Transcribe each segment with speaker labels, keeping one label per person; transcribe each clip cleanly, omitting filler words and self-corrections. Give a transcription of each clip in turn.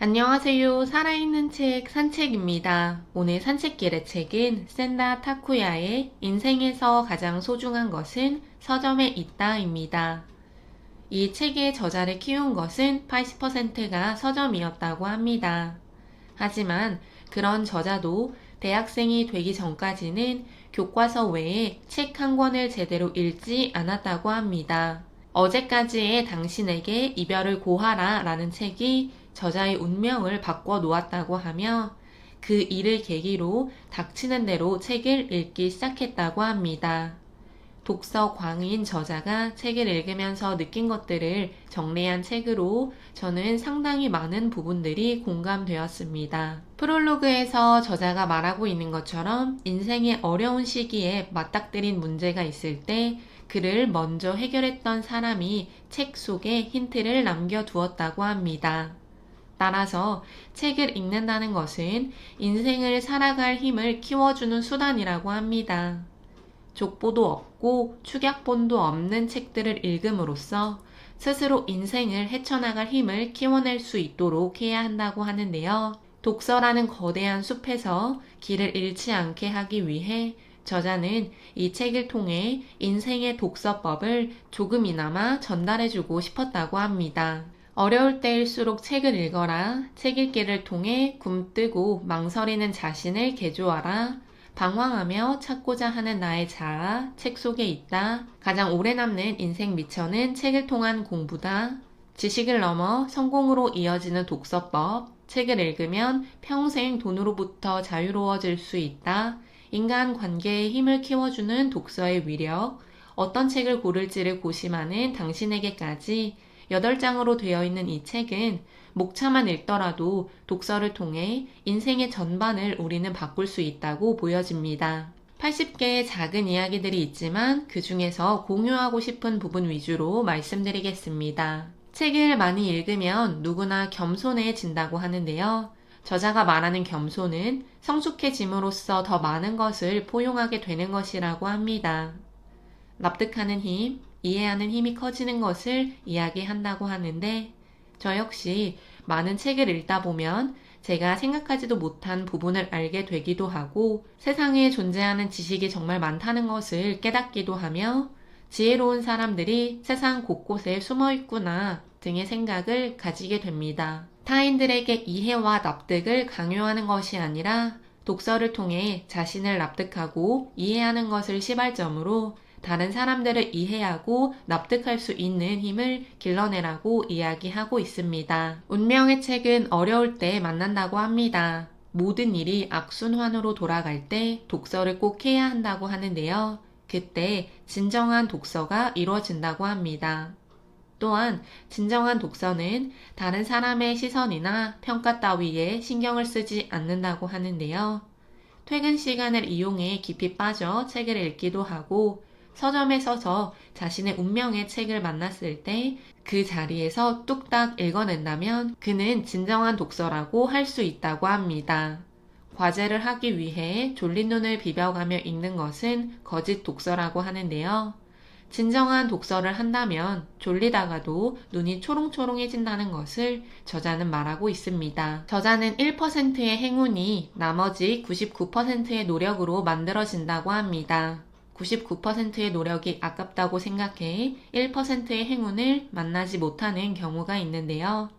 Speaker 1: 안녕하세요. 살아있는 책 산책입니다. 오늘 산책길의 책은 센다 타쿠야의 인생에서 가장 소중한 것은 서점에 있다입니다. 이 책의 저자를 키운 것은 80%가 서점이었다고 합니다. 하지만 그런 저자도 대학생이 되기 전까지는 교과서 외에 책 한 권을 제대로 읽지 않았다고 합니다. 어제까지의 당신에게 이별을 고하라 라는 책이 저자의 운명을 바꿔 놓았다고 하며 그 일을 계기로 닥치는 대로 책을 읽기 시작했다고 합니다. 독서 광인 저자가 책을 읽으면서 느낀 것들을 정리한 책으로 저는 상당히 많은 부분들이 공감되었습니다. 프롤로그에서 저자가 말하고 있는 것처럼 인생의 어려운 시기에 맞닥뜨린 문제가 있을 때 그를 먼저 해결했던 사람이 책 속에 힌트를 남겨두었다고 합니다. 따라서 책을 읽는다는 것은 인생을 살아갈 힘을 키워주는 수단이라고 합니다. 족보도 없고 축약본도 없는 책들을 읽음으로써 스스로 인생을 헤쳐나갈 힘을 키워낼 수 있도록 해야 한다고 하는데요. 독서라는 거대한 숲에서 길을 잃지 않게 하기 위해 저자는 이 책을 통해 인생의 독서법을 조금이나마 전달해주고 싶었다고 합니다. 어려울 때일수록 책을 읽어라. 책 읽기를 통해 굼뜨고 망설이는 자신을 개조하라. 방황하며 찾고자 하는 나의 자아, 책 속에 있다. 가장 오래 남는 인생 미천은 책을 통한 공부다. 지식을 넘어 성공으로 이어지는 독서법. 책을 읽으면 평생 돈으로부터 자유로워질 수 있다. 인간 관계의 힘을 키워주는 독서의 위력. 어떤 책을 고를지를 고심하는 당신에게까지 8장으로 되어 있는 이 책은 목차만 읽더라도 독서를 통해 인생의 전반을 우리는 바꿀 수 있다고 보여집니다. 80개의 작은 이야기들이 있지만 그 중에서 공유하고 싶은 부분 위주로 말씀드리겠습니다. 책을 많이 읽으면 누구나 겸손해진다고 하는데요. 저자가 말하는 겸손은 성숙해짐으로써 더 많은 것을 포용하게 되는 것이라고 합니다. 납득하는 힘, 이해하는 힘이 커지는 것을 이야기한다고 하는데 저 역시 많은 책을 읽다 보면 제가 생각하지도 못한 부분을 알게 되기도 하고 세상에 존재하는 지식이 정말 많다는 것을 깨닫기도 하며 지혜로운 사람들이 세상 곳곳에 숨어 있구나 등의 생각을 가지게 됩니다. 타인들에게 이해와 납득을 강요하는 것이 아니라 독서를 통해 자신을 납득하고 이해하는 것을 시발점으로 다른 사람들을 이해하고 납득할 수 있는 힘을 길러내라고 이야기하고 있습니다. 운명의 책은 어려울 때 만난다고 합니다. 모든 일이 악순환으로 돌아갈 때 독서를 꼭 해야 한다고 하는데요. 그때 진정한 독서가 이루어진다고 합니다. 또한 진정한 독서는 다른 사람의 시선이나 평가 따위에 신경을 쓰지 않는다고 하는데요. 퇴근 시간을 이용해 깊이 빠져 책을 읽기도 하고 서점에 서서 자신의 운명의 책을 만났을 때 그 자리에서 뚝딱 읽어낸다면 그는 진정한 독서라고 할 수 있다고 합니다. 과제를 하기 위해 졸린 눈을 비벼가며 읽는 것은 거짓 독서라고 하는데요. 진정한 독서를 한다면 졸리다가도 눈이 초롱초롱해진다는 것을 저자는 말하고 있습니다. 저자는 1%의 행운이 나머지 99%의 노력으로 만들어진다고 합니다. 99%의 노력이 아깝다고 생각해 1%의 행운을 만나지 못하는 경우가 있는데요.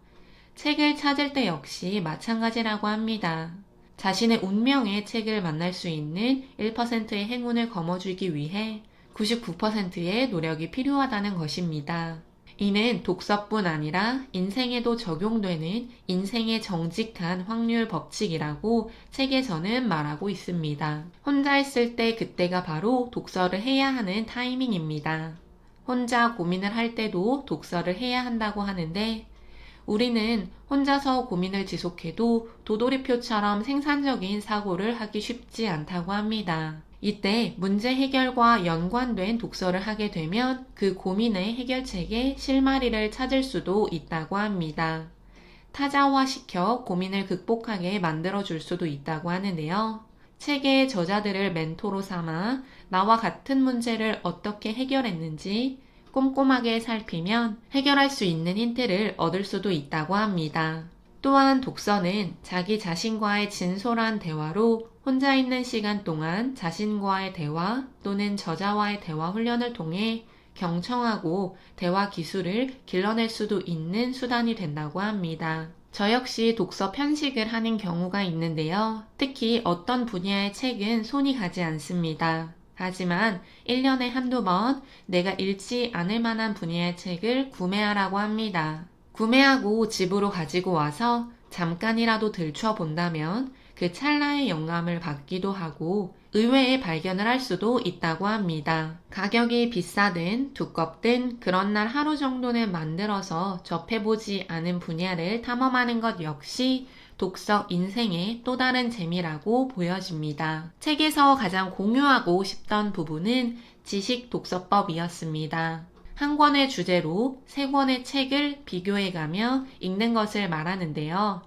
Speaker 1: 책을 찾을 때 역시 마찬가지라고 합니다. 자신의 운명의 책을 만날 수 있는 1%의 행운을 거머쥐기 위해 99%의 노력이 필요하다는 것입니다. 이는 독서뿐 아니라 인생에도 적용되는 인생의 정직한 확률 법칙이라고 책에서는 말하고 있습니다. 혼자 있을 때 그때가 바로 독서를 해야 하는 타이밍입니다. 혼자 고민을 할 때도 독서를 해야 한다고 하는데 우리는 혼자서 고민을 지속해도 도돌이표처럼 생산적인 사고를 하기 쉽지 않다고 합니다. 이때 문제 해결과 연관된 독서를 하게 되면 그 고민의 해결책의 실마리를 찾을 수도 있다고 합니다. 타자화시켜 고민을 극복하게 만들어줄 수도 있다고 하는데요. 책의 저자들을 멘토로 삼아 나와 같은 문제를 어떻게 해결했는지 꼼꼼하게 살피면 해결할 수 있는 힌트를 얻을 수도 있다고 합니다. 또한 독서는 자기 자신과의 진솔한 대화로 혼자 있는 시간 동안 자신과의 대화 또는 저자와의 대화 훈련을 통해 경청하고 대화 기술을 길러낼 수도 있는 수단이 된다고 합니다. 저 역시 독서 편식을 하는 경우가 있는데요. 특히 어떤 분야의 책은 손이 가지 않습니다. 하지만 1년에 한두 번 내가 읽지 않을 만한 분야의 책을 구매하라고 합니다. 구매하고 집으로 가지고 와서 잠깐이라도 들춰본다면 그 찰나의 영감을 받기도 하고 의외의 발견을 할 수도 있다고 합니다. 가격이 비싸든 두껍든 그런 날 하루 정도는 만들어서 접해보지 않은 분야를 탐험하는 것 역시 독서 인생의 또 다른 재미라고 보여집니다. 책에서 가장 공유하고 싶던 부분은 지식 독서법이었습니다. 한 권의 주제로 세 권의 책을 비교해가며 읽는 것을 말하는데요.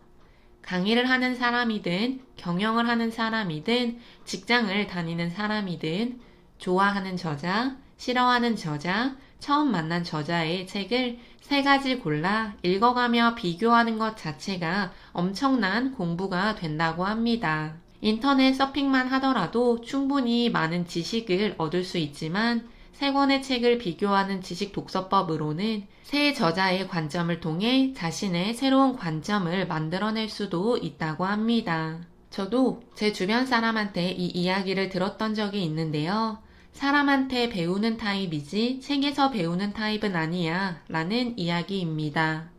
Speaker 1: 강의를 하는 사람이든 경영을 하는 사람이든 직장을 다니는 사람이든 좋아하는 저자, 싫어하는 저자, 처음 만난 저자의 책을 세 가지 골라 읽어가며 비교하는 것 자체가 엄청난 공부가 된다고 합니다. 인터넷 서핑만 하더라도 충분히 많은 지식을 얻을 수 있지만 세 권의 책을 비교하는 지식 독서법으로는 세 저자의 관점을 통해 자신의 새로운 관점을 만들어낼 수도 있다고 합니다. 저도 제 주변 사람한테 이 이야기를 들었던 적이 있는데요. 사람한테 배우는 타입이지 책에서 배우는 타입은 아니야 라는 이야기입니다.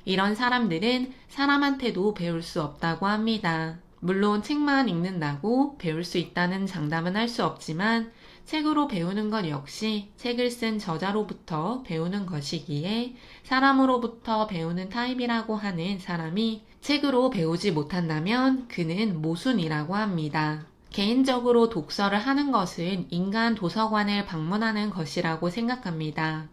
Speaker 1: 이런 사람들은 사람한테도 배울 수 없다고 합니다. 물론 책만 읽는다고 배울 수 있다는 장담은 할 수 없지만 책으로 배우는 것 역시 책을 쓴 저자로부터 배우는 것이기에 사람으로부터 배우는 타입이라고 하는 사람이 책으로 배우지 못한다면 그는 모순이라고 합니다. 개인적으로 독서를 하는 것은 인간 도서관을 방문하는 것이라고 생각합니다.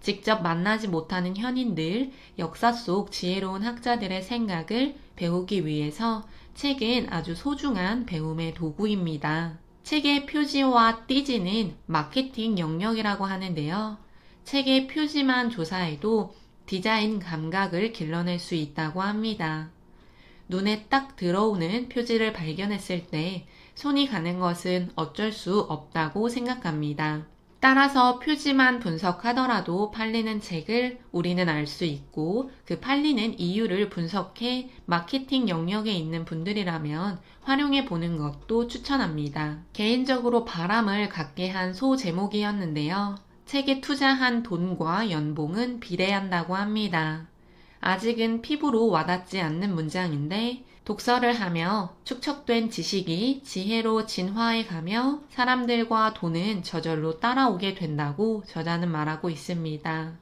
Speaker 1: 직접 만나지 못하는 현인들, 역사 속 지혜로운 학자들의 생각을 배우기 위해서 책은 아주 소중한 배움의 도구입니다. 책의 표지와 띠지는 마케팅 영역이라고 하는데요. 책의 표지만 조사해도 디자인 감각을 길러낼 수 있다고 합니다. 눈에 딱 들어오는 표지를 발견했을 때 손이 가는 것은 어쩔 수 없다고 생각합니다. 따라서 표지만 분석하더라도 팔리는 책을 우리는 알 수 있고 그 팔리는 이유를 분석해 마케팅 영역에 있는 분들이라면 활용해 보는 것도 추천합니다. 개인적으로 바람을 갖게 한 소제목이었는데요. 책에 투자한 돈과 연봉은 비례한다고 합니다. 아직은 피부로 와닿지 않는 문장인데 독서를 하며 축적된 지식이 지혜로 진화해 가며 사람들과 돈은 저절로 따라오게 된다고 저자는 말하고 있습니다.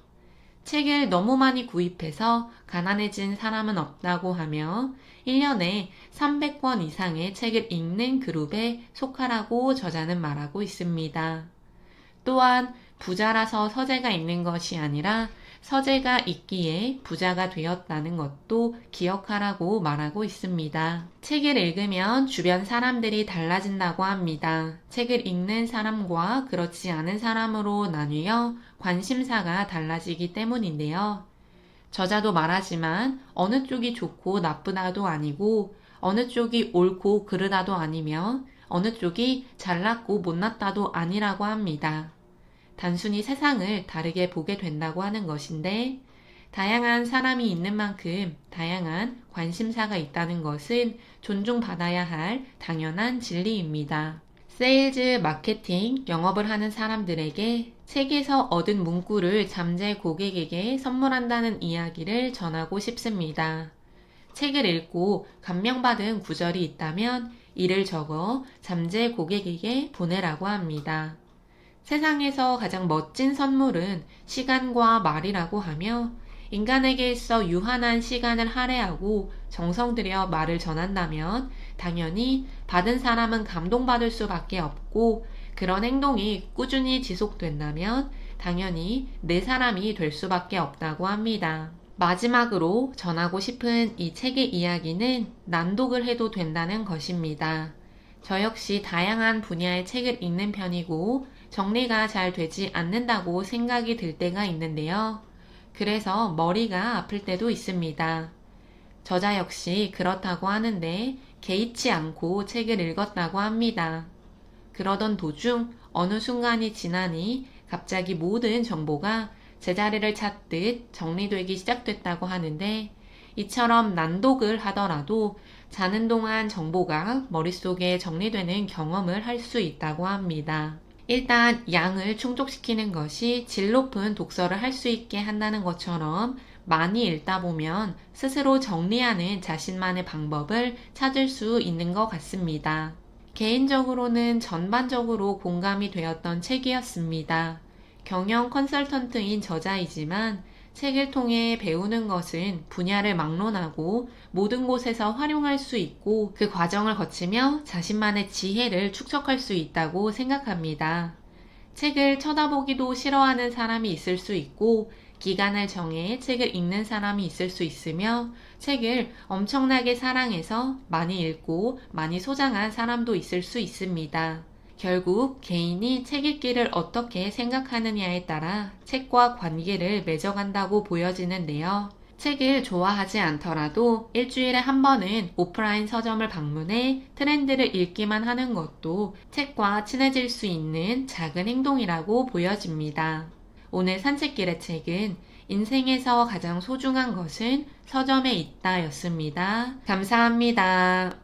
Speaker 1: 책을 너무 많이 구입해서 가난해진 사람은 없다고 하며 1년에 300권 이상의 책을 읽는 그룹에 속하라고 저자는 말하고 있습니다. 또한 부자라서 서재가 있는 것이 아니라 서재가 있기에 부자가 되었다는 것도 기억하라고 말하고 있습니다. 책을 읽으면 주변 사람들이 달라진다고 합니다. 책을 읽는 사람과 그렇지 않은 사람으로 나뉘어 관심사가 달라지기 때문인데요. 저자도 말하지만 어느 쪽이 좋고 나쁘다도 아니고 어느 쪽이 옳고 그르다도 아니며 어느 쪽이 잘났고 못났다도 아니라고 합니다. 단순히 세상을 다르게 보게 된다고 하는 것인데 다양한 사람이 있는 만큼 다양한 관심사가 있다는 것은 존중받아야 할 당연한 진리입니다. 세일즈, 마케팅, 영업을 하는 사람들에게 책에서 얻은 문구를 잠재 고객에게 선물한다는 이야기를 전하고 싶습니다. 책을 읽고 감명받은 구절이 있다면 이를 적어 잠재 고객에게 보내라고 합니다. 세상에서 가장 멋진 선물은 시간과 말이라고 하며 인간에게 있어 유한한 시간을 할애하고 정성 들여 말을 전한다면 당연히 받은 사람은 감동받을 수밖에 없고 그런 행동이 꾸준히 지속된다면 당연히 내 사람이 될 수밖에 없다고 합니다. 마지막으로 전하고 싶은 이 책의 이야기는 난독을 해도 된다는 것입니다. 저 역시 다양한 분야의 책을 읽는 편이고 정리가 잘 되지 않는다고 생각이 들 때가 있는데요. 그래서 머리가 아플 때도 있습니다. 저자 역시 그렇다고 하는데 개의치 않고 책을 읽었다고 합니다. 그러던 도중 어느 순간이 지나니 갑자기 모든 정보가 제자리를 찾듯 정리되기 시작됐다고 하는데, 이처럼 난독을 하더라도 자는 동안 정보가 머릿속에 정리되는 경험을 할 수 있다고 합니다. 일단 양을 충족시키는 것이 질 높은 독서를 할 수 있게 한다는 것처럼 많이 읽다 보면 스스로 정리하는 자신만의 방법을 찾을 수 있는 것 같습니다. 개인적으로는 전반적으로 공감이 되었던 책이었습니다. 경영 컨설턴트인 저자이지만 책을 통해 배우는 것은 분야를 막론하고 모든 곳에서 활용할 수 있고 그 과정을 거치며 자신만의 지혜를 축적할 수 있다고 생각합니다. 책을 쳐다보기도 싫어하는 사람이 있을 수 있고 기간을 정해 책을 읽는 사람이 있을 수 있으며 책을 엄청나게 사랑해서 많이 읽고 많이 소장한 사람도 있을 수 있습니다. 결국 개인이 책 읽기를 어떻게 생각하느냐에 따라 책과 관계를 맺어간다고 보여지는데요. 책을 좋아하지 않더라도 일주일에 한 번은 오프라인 서점을 방문해 트렌드를 읽기만 하는 것도 책과 친해질 수 있는 작은 행동이라고 보여집니다. 오늘 산책길의 책은 인생에서 가장 소중한 것은 서점에 있다 였습니다. 감사합니다.